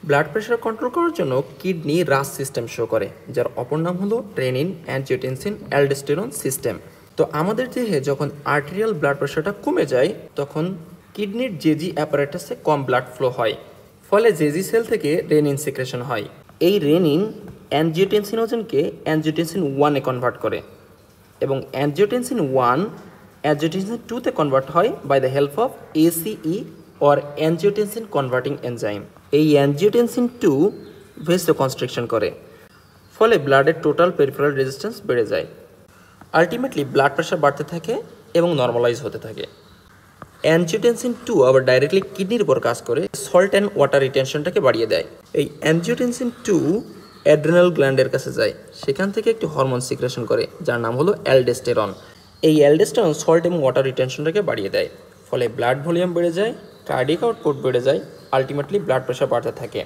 Blood pressure control করার জন্য kidney রাস system show করে, যার অপর নাম হলো রেনিন, অ্যানজিওটেনসিন, অ্যালডোস্টেরন সিস্টেম। তো আমাদের দেহে যখন আর্টেরিয়াল ব্লাড প্রেশারটা কমে যায়, তখন কিডনির জেজি অ্যাপারেটাসে কম ব্লাড ফ্লো হয়, ফলে জেজি সেল থেকে রেনিন সিক্রেশন হয়। এই রেনিন অ্যানজিওটেনসিনোজেনকে অ্যানজিওটেনসিন 1-এ কনভার্ট করে এবং অ্যানজিওটেনসিন 1 অ্যানজিওটেনসিন 2-তে কনভার্ট হয় by the help of ACE or angiotensin converting enzyme. এই অ্যানজিওটেনসিন 2 ভেসোকনস্ট্রিকশন করে, ফলে ব্লাডের টোটাল পেরিফেরাল রেজিস্ট্যান্স বেড়ে যায়। আলটিমেটলি ব্লাড প্রেশার বাড়তে থাকে এবং নর্মালাইজ হতে থাকে। অ্যানজিওটেনসিন 2 আবার ডাইরেক্টলি কিডনির উপর কাজ করে সল্ট অ্যান্ড ওয়াটার রিটেনশনটাকে বাড়িয়ে দেয়। এই অ্যানজিওটেনসিন 2 অ্যাড্রেনাল গ্ল্যান্ডের কাছে যায়, সেখান থেকে একটি হরমোন সিক্রেশন করে যার নাম হলো অ্যালডোস্টেরন। এই অ্যালডোস্টেরন সল্ট এবং ওয়াটার রিটেনশনটাকে বাড়িয়ে দেয়, ফলে ব্লাড ভলিউম বেড়ে যায়, কার্ডিয়াক আউটপুট বেড়ে যায়, আলটিমেটলি ব্লাড প্রেশার বাড়তে থাকে।